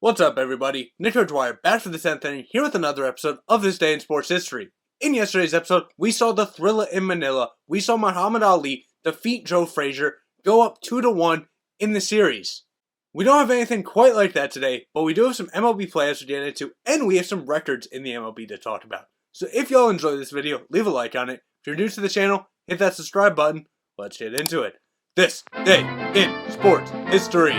What's up, everybody? Nick Dwyer back for the 10th inning, here with another episode of This Day in Sports History. In yesterday's episode, we saw the thriller in Manila. We saw Muhammad Ali defeat Joe Frazier, go up 2-1 in the series. We don't have anything quite like that today, but we do have some MLB players to get into, and we have some records in the MLB to talk about. So if y'all enjoyed this video, leave a like on it. If you're new to the channel, hit that subscribe button. Let's get into it. This Day in Sports History.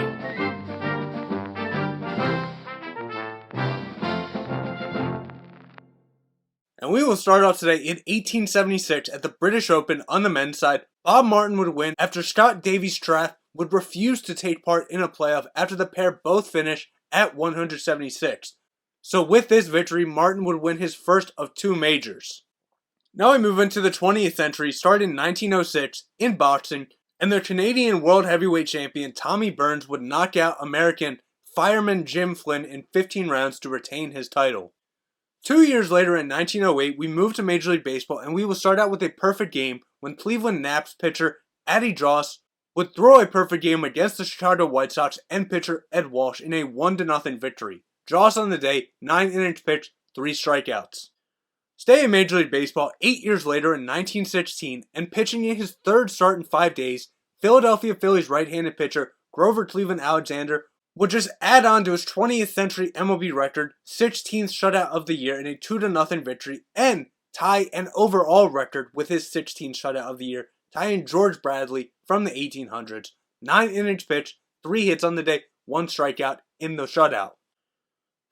And we will start off today in 1876 at the British Open on the men's side. Bob Martin would win after Scott Davey-Strath would refuse to take part in a playoff after the pair both finished at 176. So with this victory, Martin would win his first of two majors. Now we move into the 20th century, starting in 1906 in boxing, and the Canadian World Heavyweight Champion Tommy Burns would knock out American fireman Jim Flynn in 15 rounds to retain his title. 2 years later in 1908, we moved to Major League Baseball, and we will start out with a perfect game when Cleveland Naps pitcher Addie Joss would throw a perfect game against the Chicago White Sox and pitcher Ed Walsh in a 1-0 victory. Joss on the day, 9 innings pitched, 3 strikeouts. Stay in Major League Baseball 8 years later in 1916, and pitching in his third start in 5 days, Philadelphia Phillies right-handed pitcher Grover Cleveland Alexander would just add on to his 20th century MLB record, 16th shutout of the year in a 2-0 victory, and tie an overall record with his 16th shutout of the year, tying George Bradley from the 1800s. 9 innings pitched, 3 hits on the day, 1 strikeout in the shutout.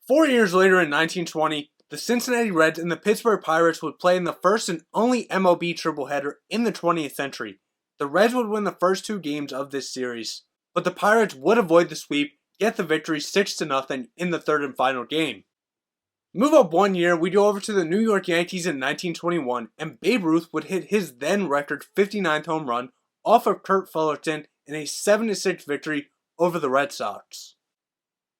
4 years later in 1920, the Cincinnati Reds and the Pittsburgh Pirates would play in the first and only MLB tripleheader in the 20th century. The Reds would win the first 2 games of this series, but the Pirates would avoid the sweep, get the victory 6-0 in the third and final game. Move up 1 year, we go over to the New York Yankees in 1921, and Babe Ruth would hit his then record 59th home run off of Kurt Fullerton in a 7-6 victory over the Red Sox.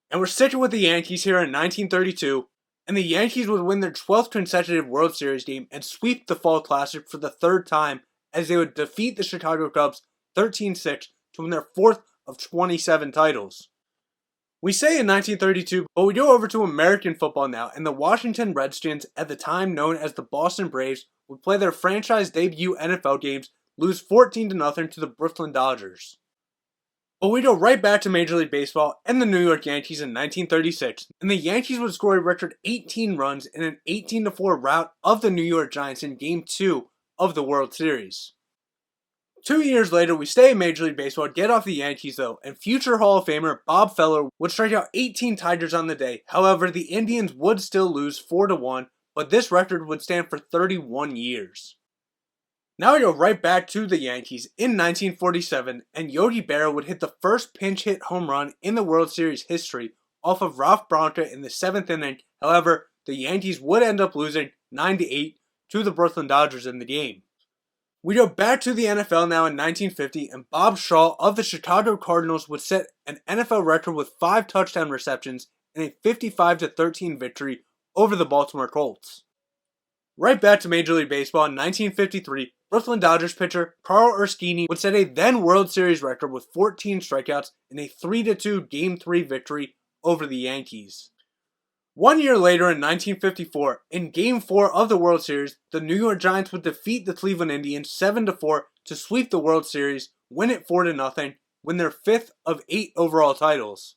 And we're sticking with the Yankees here in 1932, and the Yankees would win their 12th consecutive World Series game and sweep the Fall Classic for the third time as they would defeat the Chicago Cubs 13-6 to win their 4th of 27 titles. We say in 1932, but we go over to American football now, and the Washington Redskins, at the time known as the Boston Braves, would play their franchise debut NFL games, lose 14-0 to the Brooklyn Dodgers. But we go right back to Major League Baseball and the New York Yankees in 1936, and the Yankees would score a record 18 runs in an 18-4 rout of the New York Giants in Game 2 of the World Series. 2 years later, we stay in Major League Baseball, get off the Yankees though, and future Hall of Famer Bob Feller would strike out 18 Tigers on the day. However, the Indians would still lose 4-1, but this record would stand for 31 years. Now we go right back to the Yankees in 1947, and Yogi Berra would hit the first pinch hit home run in the World Series history off of Ralph Branca in the 7th inning. However, the Yankees would end up losing 9-8 to the Brooklyn Dodgers in the game. We go back to the NFL now in 1950, and Bob Shaw of the Chicago Cardinals would set an NFL record with 5 touchdown receptions in a 55-13 victory over the Baltimore Colts. Right back to Major League Baseball in 1953, Brooklyn Dodgers pitcher Carl Erskine would set a then World Series record with 14 strikeouts in a 3-2 Game 3 victory over the Yankees. 1 year later in 1954, in Game 4 of the World Series, the New York Giants would defeat the Cleveland Indians 7-4 to sweep the World Series, win it 4-0, win their 5th of 8 overall titles.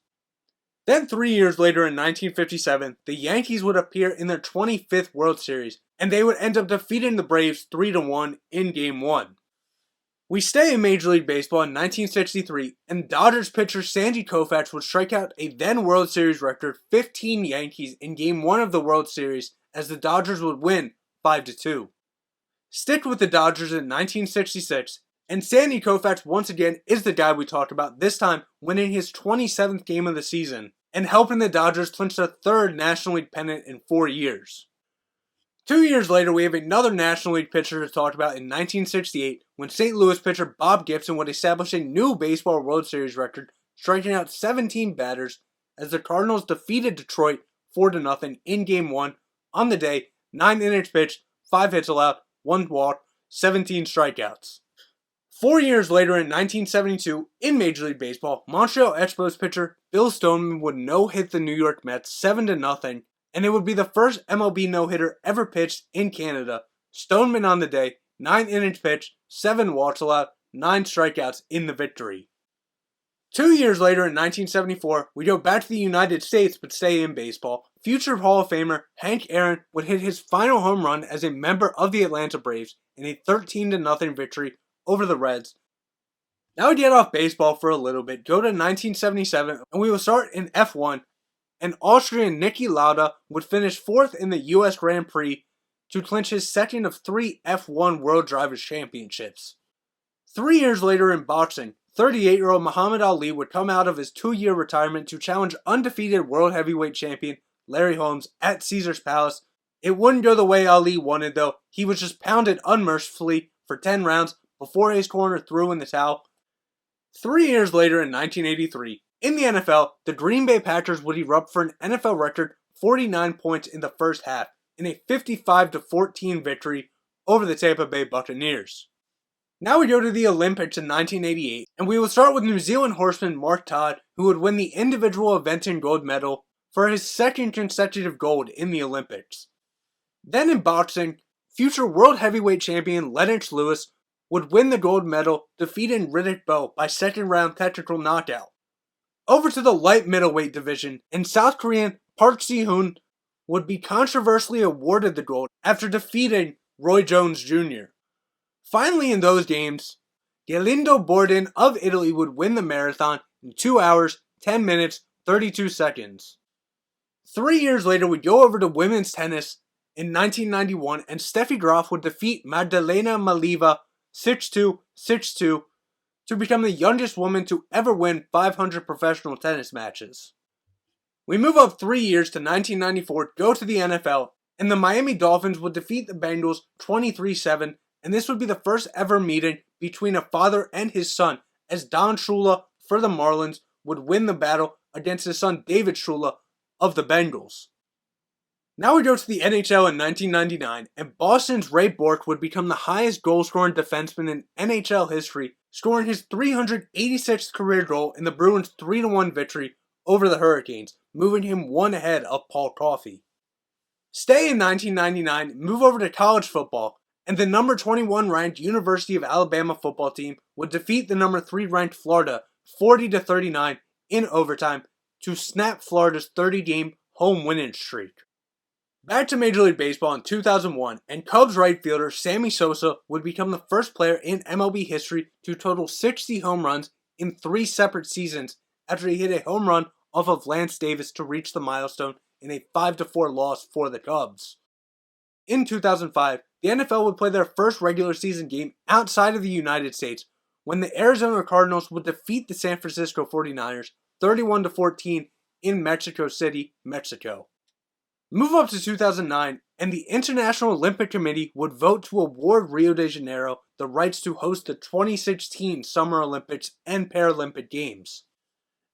Then 3 years later in 1957, the Yankees would appear in their 25th World Series, and they would end up defeating the Braves 3-1 in Game 1. We stay in Major League Baseball in 1963, and Dodgers pitcher Sandy Koufax would strike out a then World Series record 15 Yankees in Game 1 of the World Series as the Dodgers would win 5-2. Stick with the Dodgers in 1966, and Sandy Koufax once again is the guy we talked about, this time winning his 27th game of the season and helping the Dodgers clinch their 3rd National League pennant in 4 years. 2 years later, we have another National League pitcher to talk about in 1968 when St. Louis pitcher Bob Gibson would establish a new Baseball World Series record, striking out 17 batters as the Cardinals defeated Detroit 4-0 in Game 1 on the day, 9 innings pitched, 5 hits allowed, 1 walk, 17 strikeouts. 4 years later in 1972, in Major League Baseball, Montreal Expos pitcher Bill Stoneman would no-hit the New York Mets 7-0, and it would be the first MLB no-hitter ever pitched in Canada. Stoneman on the day, 9 innings pitched, 7 walks allowed, 9 strikeouts in the victory. 2 years later in 1974, we go back to the United States but stay in baseball. Future Hall of Famer Hank Aaron would hit his final home run as a member of the Atlanta Braves in a 13-0 victory over the Reds. Now we get off baseball for a little bit, go to 1977, and we will start in F1, and Austrian Niki Lauda would finish 4th in the US Grand Prix to clinch his second of 3 F1 World Drivers' Championships. 3 years later in boxing, 38-year-old Muhammad Ali would come out of his 2-year retirement to challenge undefeated World Heavyweight Champion Larry Holmes at Caesar's Palace. It wouldn't go the way Ali wanted though. He was just pounded unmercifully for 10 rounds before his corner threw in the towel. 3 years later in 1983, in the NFL, the Green Bay Packers would erupt for an NFL record 49 points in the first half in a 55-14 victory over the Tampa Bay Buccaneers. Now we go to the Olympics in 1988, and we will start with New Zealand horseman Mark Todd, who would win the individual eventing gold medal for his second consecutive gold in the Olympics. Then in boxing, future world heavyweight champion Lennox Lewis would win the gold medal, defeating Riddick Bowe by second round technical knockout. Over to the light middleweight division, and South Korean Park Si-hoon would be controversially awarded the gold after defeating Roy Jones Jr. Finally in those games, Galindo Borden of Italy would win the marathon in 2 hours, 10 minutes, 32 seconds. 3 years later we go over to women's tennis in 1991, and Steffi Graf would defeat Magdalena Maliva 6-2, 6-2 to become the youngest woman to ever win 500 professional tennis matches. We move up 3 years to 1994, go to the NFL, and the Miami Dolphins would defeat the Bengals 23-7, and this would be the first ever meeting between a father and his son, as Don Shula for the Marlins would win the battle against his son David Shula of the Bengals. Now we go to the NHL in 1999, and Boston's Ray Bourque would become the highest goal-scoring defenseman in NHL history, scoring his 386th career goal in the Bruins' 3-1 victory over the Hurricanes, moving him one ahead of Paul Coffey. Stay in 1999, move over to college football, and the number 21 ranked University of Alabama football team would defeat the number 3 ranked Florida 40-39 in overtime to snap Florida's 30-game home winning streak. Back to Major League Baseball in 2001, and Cubs right fielder Sammy Sosa would become the first player in MLB history to total 60 home runs in 3 separate seasons after he hit a home run off of Lance Davis to reach the milestone in a 5-4 loss for the Cubs. In 2005, the NFL would play their first regular season game outside of the United States when the Arizona Cardinals would defeat the San Francisco 49ers 31-14 in Mexico City, Mexico. Move up to 2009, and the International Olympic Committee would vote to award Rio de Janeiro the rights to host the 2016 Summer Olympics and Paralympic Games.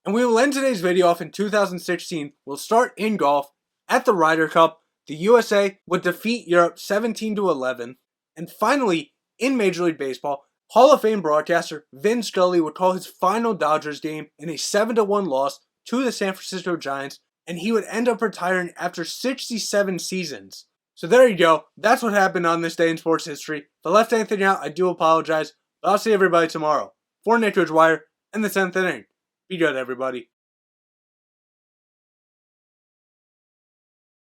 And we will end today's video off in 2016. We'll start in golf. At the Ryder Cup, the USA would defeat Europe 17-11. And finally, in Major League Baseball, Hall of Fame broadcaster Vin Scully would call his final Dodgers game in a 7-1 loss to the San Francisco Giants, and he would end up retiring after 67 seasons. So there you go. That's what happened on this day in sports history. If I left anything out, I do apologize, but I'll see everybody tomorrow for Nick Ridgewire and the 10th inning. Be good, everybody.